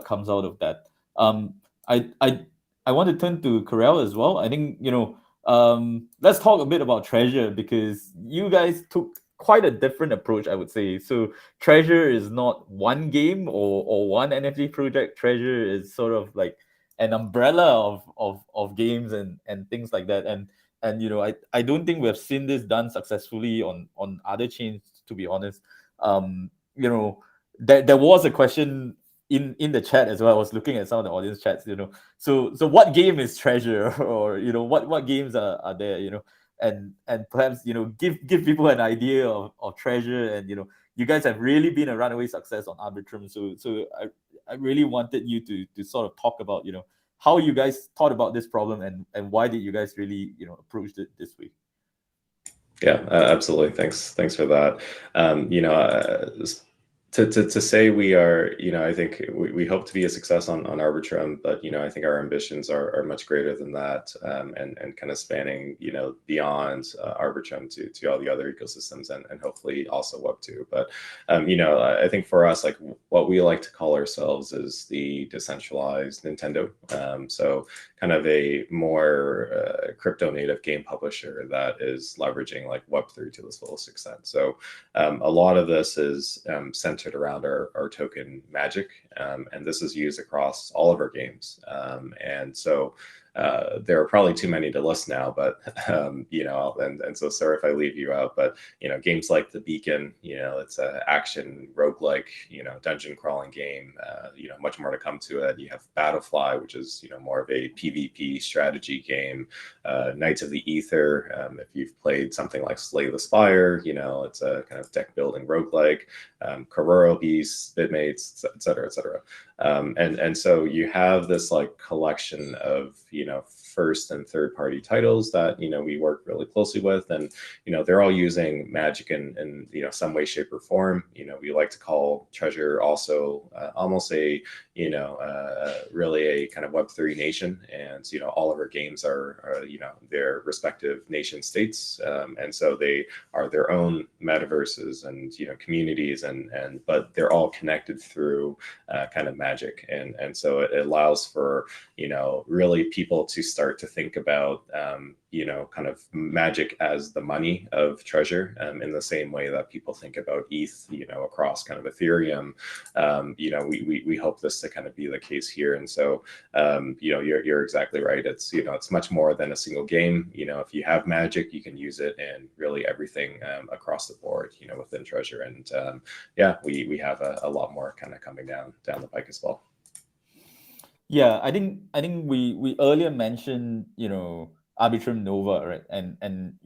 comes out of that. Um, I I I want to turn to Karel as well. I think let's talk a bit about Treasure, because you guys took quite a different approach, I would say. So Treasure is not one game or one NFT project. Treasure is sort of like an umbrella of games and things like that. And I don't think we've seen this done successfully on other chains, to be honest. There was a question in the chat as well. I was looking at some of the audience chats. So what game is Treasure? Or what games are there? And perhaps give people an idea of Treasure. And you guys have really been a runaway success on Arbitrum. So I really wanted you to sort of talk about how you guys thought about this problem, and why did you guys really approach it this way. Yeah, absolutely. Thanks for that. To say we are, I think we hope to be a success on Arbitrum, but I think our ambitions are much greater than that, and kind of spanning beyond Arbitrum to all the other ecosystems, and hopefully also Web2. But I think for us, like, what we like to call ourselves is the decentralized Nintendo. So kind of a more crypto native game publisher that is leveraging like Web3 to its fullest extent. So a lot of this is centered around our token Magic, and this is used across all of our games. And so there are probably too many to list now, but and so sorry if I leave you out, but games like The Beacon, it's an action roguelike, dungeon crawling game. Much more to come to it. You have Battlefly, which is more of a PvP strategy game. Knights of the Ether, if you've played something like Slay the Spire, it's a kind of deck building roguelike. Cororo Beasts, Bitmates, et cetera, et cetera. And so you have this like collection of first and third party titles that we work really closely with, and they're all using Magic in some way, shape, or form. We like to call Treasure also almost a really a kind of Web3 nation, and all of our games are their respective nation states, and so they are their own metaverses and communities, but they're all connected through kind of Magic, and so it allows for really people to start to think about kind of Magic as the money of Treasure, in the same way that people think about ETH across kind of Ethereum. We hope this to kind of be the case here, and so you're exactly right. It's it's much more than a single game. If you have Magic, you can use it in really everything across the board within Treasure, and we have a lot more kind of coming down the pike as well. Yeah, I think we earlier mentioned Arbitrum Nova, right? And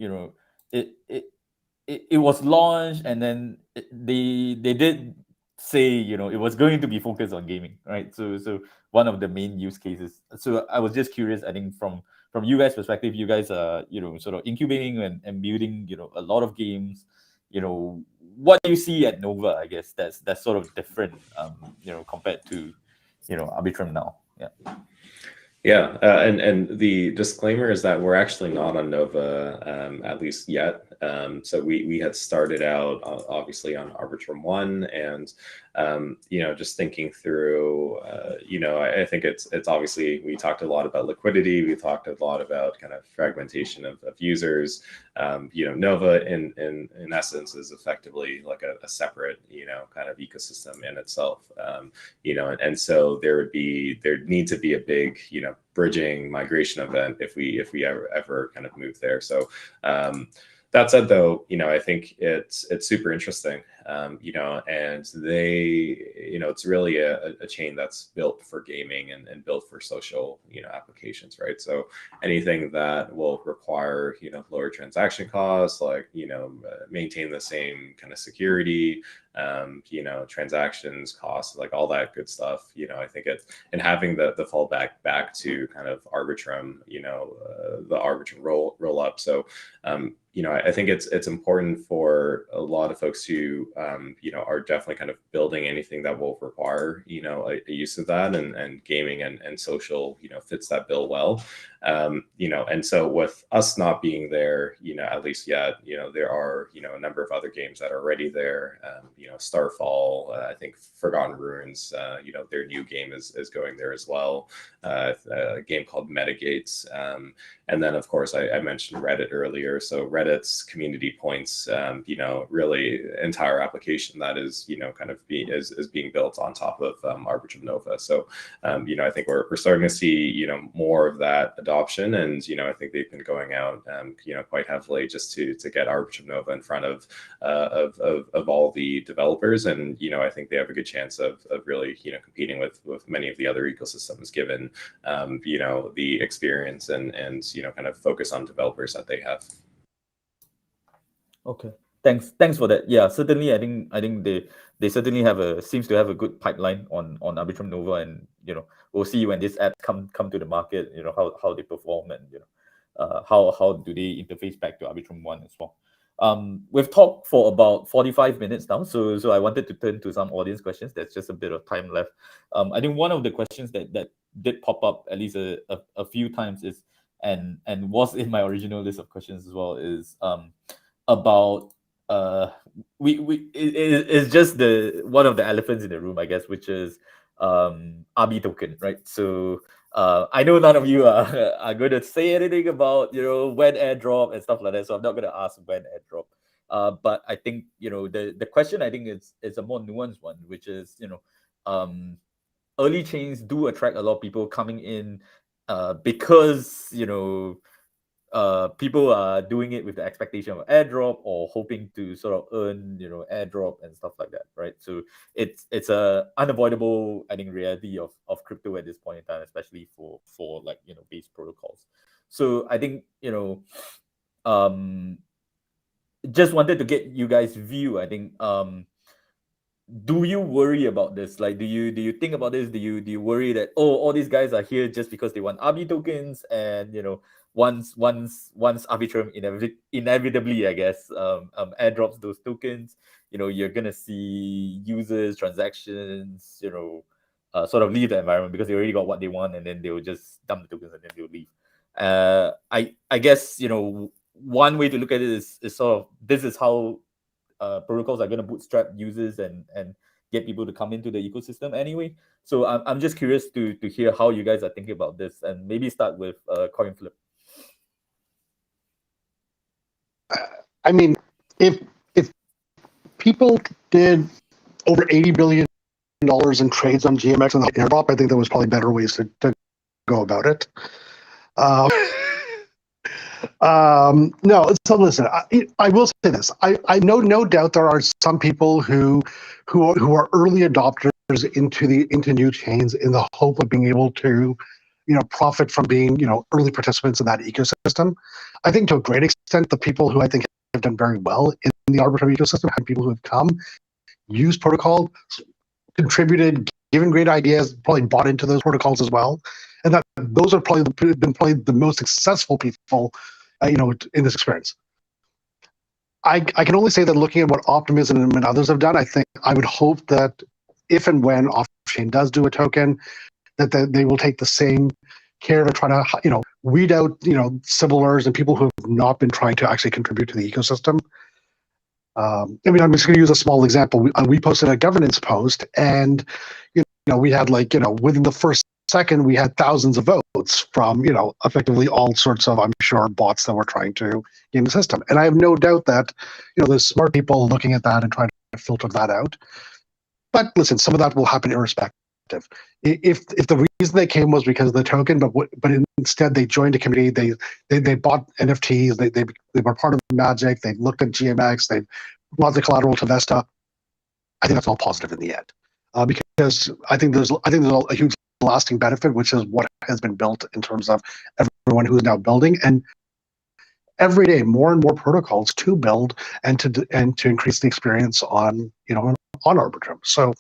it was launched, and then they did say it was going to be focused on gaming, right? So one of the main use cases. So I was just curious. I think from you guys' perspective, you guys are sort of incubating and building a lot of games. What do you see at Nova? I guess that's sort of different compared to Arbitrum now. Yeah, and the disclaimer is that we're actually not on Nova, at least yet. So we had started out obviously on Arbitrum 1, and just thinking through, I think it's obviously, we talked a lot about liquidity, we talked a lot about kind of fragmentation of users. Nova in essence is effectively like a separate kind of ecosystem in itself. And so there need to be a big bridging migration event if we ever kind of move there. So that said, though, I think it's super interesting, and they, it's really a chain that's built for gaming and built for social, applications, right? So anything that will require, lower transaction costs, like, maintain the same kind of security, transactions costs, like all that good stuff, I think and having the fallback back to kind of Arbitrum, the Arbitrum rollup. So, I think it's important for a lot of folks who, are definitely kind of building anything that will require, a use of that, and gaming and social, fits that bill well. And so with us not being there, at least yet, there are, a number of other games that are already there. Starfall, I think Forgotten Ruins, their new game is going there as well. A game called Metagates. And then, of course, I mentioned Reddit earlier. So Reddit's community points, really entire application that is, is being built on top of Arbitrum Nova. So, I think we're starting to see, more of that adoption. And, I think they've been going out, quite heavily just to get Arbitrum Nova in front of all the developers. And, I think they have a good chance of really, competing with many of the other ecosystems, given, the experience and kind of focus on developers that they have. Okay, thanks for that. Yeah, certainly, I think they certainly seems to have a good pipeline on Arbitrum Nova, and we'll see when these apps come to the market, how they perform, and how do they interface back to Arbitrum 1 as well. We've talked for about 45 minutes now, so I wanted to turn to some audience questions. There's just a bit of time left. I think one of the questions that did pop up at least a few times is, and was in my original list of questions as well, is about it's just one of the elephants in the room, I guess, which is Arbi token, right? So I know none of you are going to say anything about when airdrop and stuff like that, so I'm not going to ask when airdrop. But I think the question, I think it's a more nuanced one, which is early chains do attract a lot of people coming in because people are doing it with the expectation of airdrop or hoping to sort of earn airdrop and stuff like that, right? So it's a unavoidable, I think, reality of crypto at this point in time, especially for like base protocols. So I think just wanted to get you guys' view. I think do you worry about this? Like, do you think about this? Do you worry that all these guys are here just because they want Arbi tokens, and once Arbitrum inevitably, I guess, airdrops those tokens, you're gonna see users, transactions, sort of leave the environment because they already got what they want, and then they will just dump the tokens and then they'll leave. I guess one way to look at it is sort of, this is how protocols are going to bootstrap users and get people to come into the ecosystem anyway. So I'm just curious to hear how you guys are thinking about this, and maybe start with Coinflip. I mean, if people did over $80 billion in trades on GMX and the airdrop, I think there was probably better ways to go about it. No, so listen, I will say this. I know no doubt there are some people who are early adopters into new chains in the hope of being able to profit from being early participants in that ecosystem. I think to a great extent, the people who I think have done very well in the Arbitrum ecosystem have people who have come, used protocol, contributed, given great ideas, probably bought into those protocols as well, and that those are probably been the most successful people, in this experience. I can only say that looking at what Optimism and others have done, I would hope that if and when off-chain does do a token, that they will take the same care to try to weed out similars and people who have not been trying to actually contribute to the ecosystem. I'm just going to use a small example. We posted a governance post, and we had within the first second we had thousands of votes from effectively all sorts of, I'm sure, bots that were trying to game the system. And I have no doubt that there's smart people looking at that and trying to filter that out. But listen, some of that will happen irrespective. If the reason they came was because of the token, but instead they joined a community, they bought NFTs, they were part of Magic, they looked at GMX, they bought the collateral to Vesta, I think that's all positive in the end, because I think there's a huge lasting benefit, which is what has been built in terms of everyone who is now building, and every day more and more protocols to build and to increase the experience on Arbitrum. So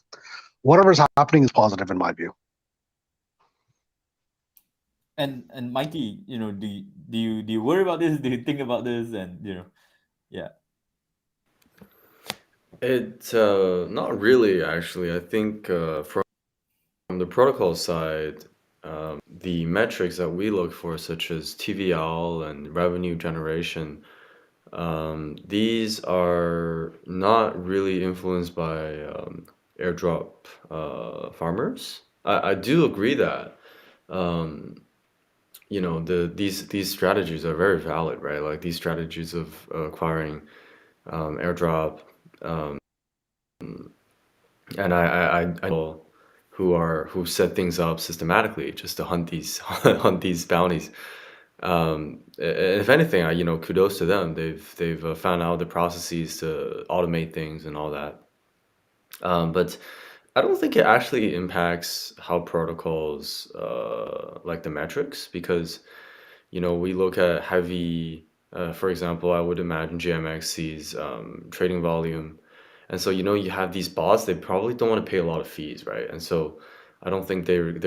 whatever's happening is positive in my view. And Mikey, do you worry about this? Do you think about this? And yeah. It's not really, actually. I think from the protocol side, the metrics that we look for, such as TVL and revenue generation, these are not really influenced by airdrop farmers. I do agree that these strategies are very valid, right? Like these strategies of acquiring airdrop, and I know who set things up systematically just to hunt these hunt these bounties. If anything, kudos to them. They've found out the processes to automate things and all that. But I don't think it actually impacts how protocols like the metrics, because we look at heavy, for example, I would imagine GMX sees trading volume. And so, you have these bots, they probably don't want to pay a lot of fees, right? And so I don't think they're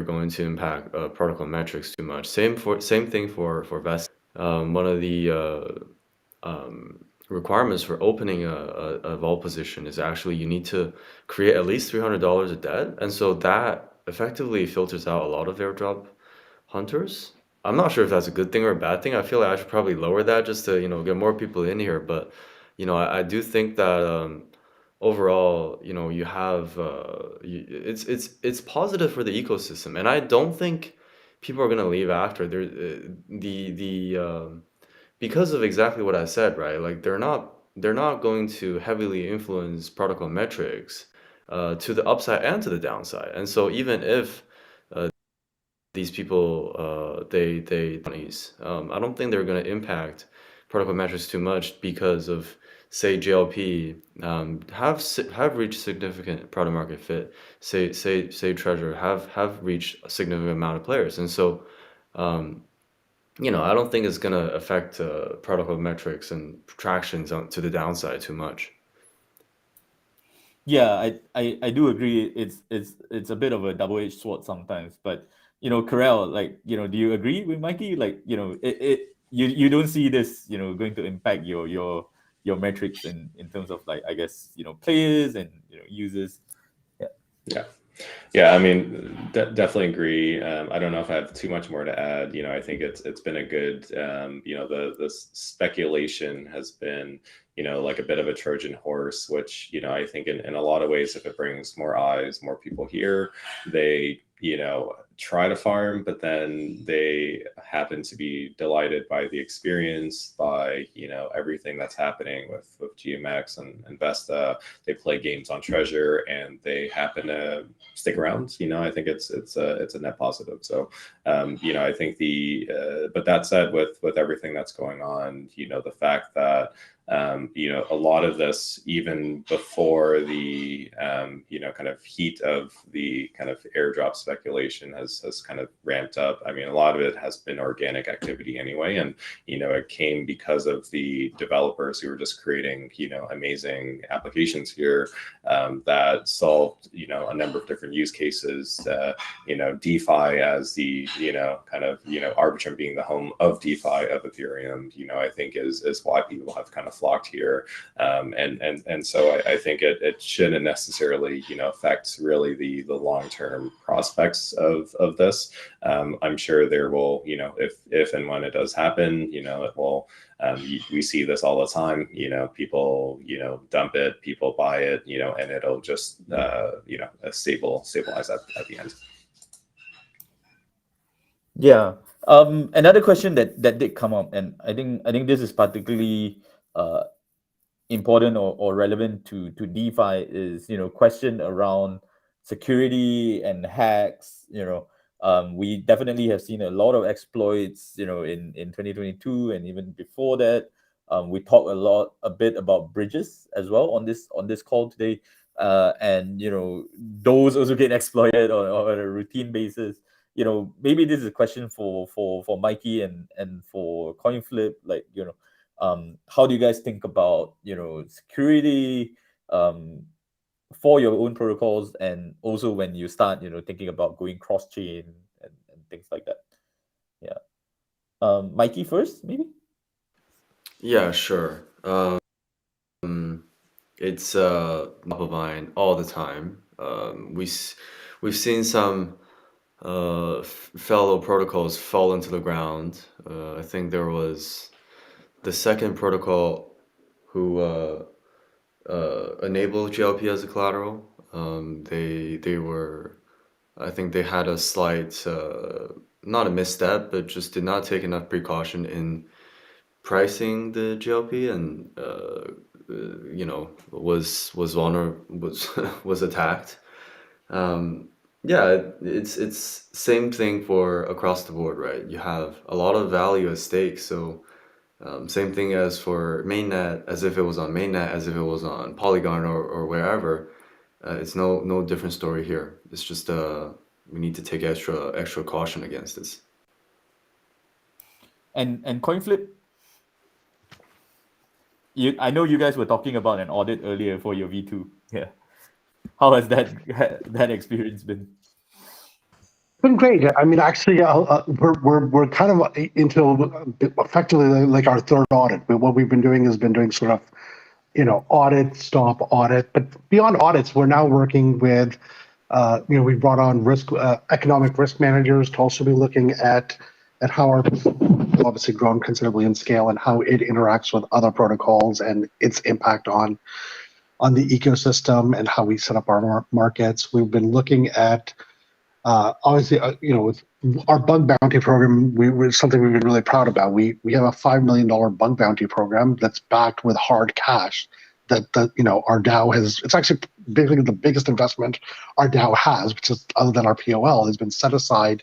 going to impact protocol metrics too much. Same thing for Vesta. One of the requirements for opening a vault position is actually you need to create at least $300 of debt. And so that effectively filters out a lot of airdrop hunters. I'm not sure if that's a good thing or a bad thing. I feel like I should probably lower that just to, get more people in here. But, I do think that overall, you have it's positive for the ecosystem, and I don't think people are gonna leave after the because of exactly what I said, right? Like they're not going to heavily influence protocol metrics to the upside and to the downside. And so even if these people they I don't think they're going to impact protocol metrics too much because of, say, JLP have reached significant product market fit. Say Treasure have reached a significant amount of players, and so I don't think it's going to affect protocol metrics and tractions to the downside too much. Yeah, I do agree. It's a bit of a double-edged sword sometimes, but Karel, like, do you agree with Mikey? Like, you don't see this, going to impact your metrics in terms of, like, I guess, players and users. Yeah. Yeah, I mean, definitely agree. I don't know if I have too much more to add. I think it's been a good, the speculation has been, like a bit of a Trojan horse, which, I think in a lot of ways, if it brings more eyes, more people here, they, try to farm, but then they happen to be delighted by the experience, by, everything that's happening with GMX and Vesta. They play games on Treasure and they happen to stick around. I think it's a net positive. So I think but that said, with everything that's going on, the fact that a lot of this, even before the kind of heat of the kind of airdrop speculation has kind of ramped up. I mean, a lot of it has been organic activity anyway, and it came because of the developers who were just creating amazing applications here that solved a number of different use cases. DeFi as the kind of Arbitrum being the home of DeFi of Ethereum, I think is why people have kind of flocked here, and so I think it shouldn't necessarily affect really the long-term prospects of this. I'm sure there will if and when it does happen, it will. We see this all the time. People dump it, people buy it, and it'll just stabilize at the end. Yeah. Another question that did come up, and I think this is particularly important or relevant to DeFi, is question around security and hacks. We definitely have seen a lot of exploits in 2022 and even before that. We talk a bit about bridges as well on this call today, and those also get exploited on a routine basis. Maybe this is a question for Mikey and for Coinflip. Like, how do you guys think about security for your own protocols, and also when you start thinking about going cross chain and things like that? Yeah. Mikey first, maybe. Yeah, sure. It's top of mind all the time. We've seen some fellow protocols fall into the ground. I think there was the second protocol who enabled GLP as a collateral. They were, I think they had a slight, not a misstep, but just did not take enough precaution in pricing the GLP, and was vulnerable, was attacked. Yeah, it's same thing for across the board, right? You have a lot of value at stake, so same thing as for mainnet, as if it was on mainnet, as if it was on Polygon or wherever. It's no different story here. It's just we need to take extra caution against this. And Coinflip, I know you guys were talking about an audit earlier for your V2. Yeah. How has that experience been? Been great. I mean, actually, we're kind of into effectively like our third audit. But what we've been doing has been doing sort of, audit, stop, audit. But beyond audits, we're now working with, we brought on economic risk managers to also be looking at how our obviously grown considerably in scale and how it interacts with other protocols and its impact on the ecosystem and how we set up our markets. We've been looking at obviously, with our bug bounty program, something we've been really proud about. We have a $5 million bug bounty program that's backed with hard cash. That our DAO has. It's actually basically the biggest investment our DAO has, which is other than our POL, has been setting aside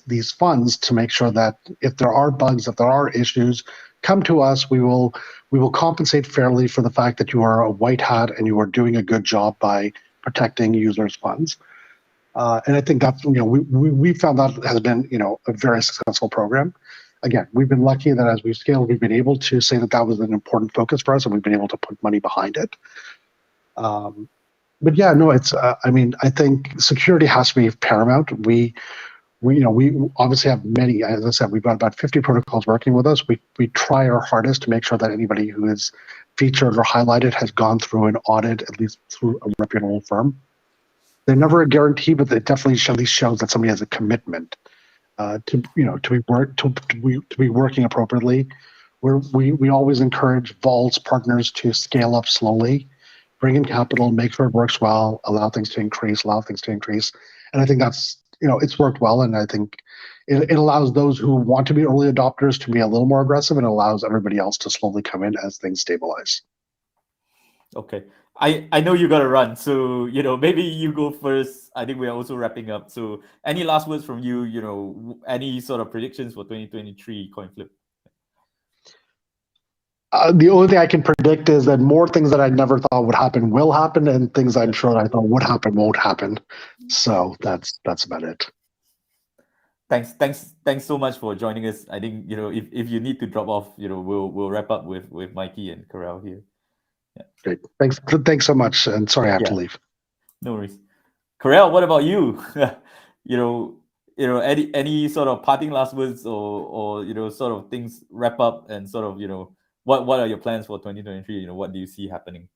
these funds to make sure that if there are bugs, if there are issues, come to us. We will compensate fairly for the fact that you are a white hat and you are doing a good job by protecting users' funds. And I think that's, we found that has been, a very successful program. Again, we've been lucky that as we've scaled, we've been able to say that was an important focus for us, and we've been able to put money behind it. But yeah, no, it's, I think security has to be paramount. We obviously have many, as I said, we've got about 50 protocols working with us. We try our hardest to make sure that anybody who is featured or highlighted has gone through an audit, at least through a reputable firm. They're never a guarantee, but it definitely at least shows that somebody has a commitment to be working appropriately. We always encourage vaults partners to scale up slowly, bring in capital, make sure it works well, allow things to increase. And I think that's, it's worked well. And I think it allows those who want to be early adopters to be a little more aggressive, and allows everybody else to slowly come in as things stabilize. Okay. I know you got to run, so maybe you go first. I think we're also wrapping up. So any last words from you? Any sort of predictions for 2023 Coinflip? The only thing I can predict is that more things that I never thought would happen will happen, and things I'm sure I thought would happen won't happen. So that's about it. Thanks so much for joining us. I think if you need to drop off, we'll wrap up with Mikey and Karel here. Yeah. Great. Thanks so much. And sorry I have to leave. No worries. Karel, what about you? Any sort of parting last words or sort of things wrap up and sort of, what are your plans for 2023? What do you see happening?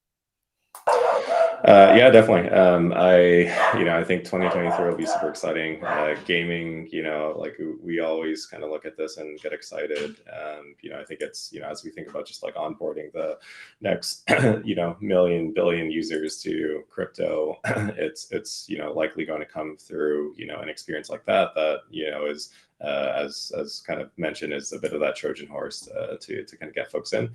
Yeah, definitely. I think 2023 will be super exciting. Gaming, like we always kind of look at this and get excited. I think it's, as we think about just like onboarding the next, million, billion users to crypto, it's likely going to come through, an experience like that is, as kind of mentioned, is a bit of that Trojan horse to kind of get folks in.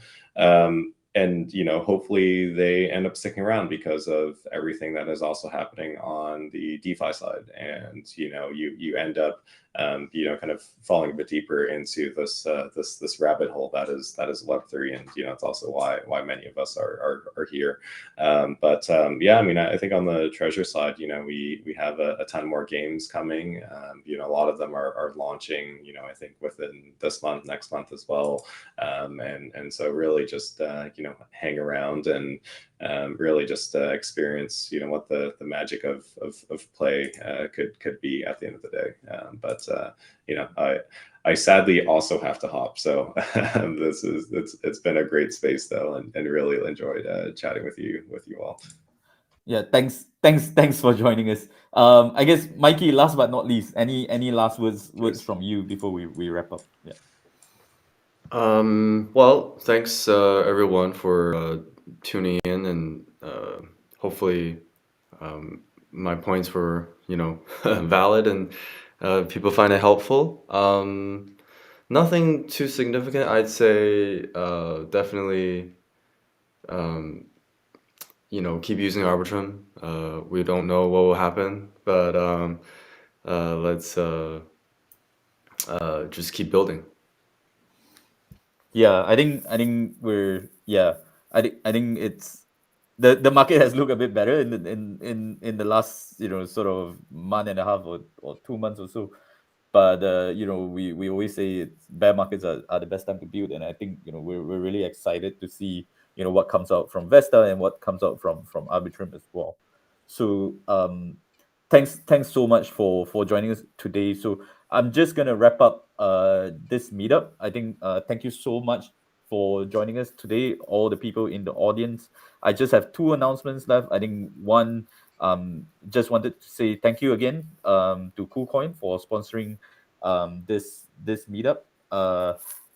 And hopefully they end up sticking around because of everything that is also happening on the DeFi side, and you end up kind of falling a bit deeper into this rabbit hole that is Web3, and it's also why many of us are here. But I think on the treasure side, we have a ton more games coming. A lot of them are launching, I think within this month, next month as well. And so really just hang around and really just experience what the magic of play could be at the end of the day. I sadly also have to hop, so it's been a great space though, and really enjoyed chatting with you all. Yeah, thanks for joining us. I guess Mikey, last but not least, any last words Cheers. from you before we wrap up? Yeah. Well, thanks everyone for tuning in, and hopefully my points were, valid, and people find it helpful. Nothing too significant, I'd say. Definitely, keep using Arbitrum. We don't know what will happen, but let's just keep building. Yeah, I think we're I think it's the market has looked a bit better in the last sort of month and a half or 2 months or so. But we always say it's bear markets are the best time to build, and I think we're really excited to see what comes out from Vesta and what comes out from Arbitrum as well. So thanks so much for joining us today. So I'm just gonna wrap up this meetup. I think thank you so much for joining us today, all the people in the audience. I just have two announcements left. I think one, just wanted to say thank you again to KuCoin for sponsoring this meetup.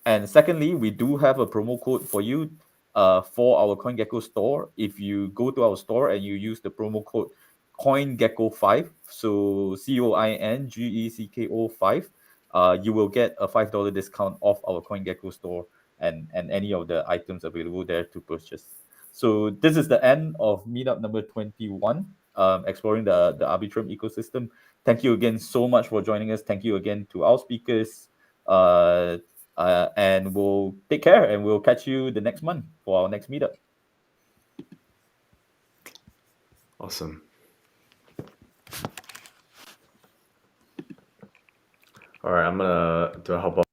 And secondly, we do have a promo code for you for our CoinGecko store. If you go to our store and you use the promo code CoinGecko5, so CoinGecko 5, you will get a $5 discount off our CoinGecko store and any of the items available there to purchase. So this is the end of meetup number 21, exploring the Arbitrum ecosystem. Thank you again so much for joining us. Thank you again to our speakers. And we'll take care, and we'll catch you the next month for our next meetup. Awesome. All right, I'm gonna do a hop off.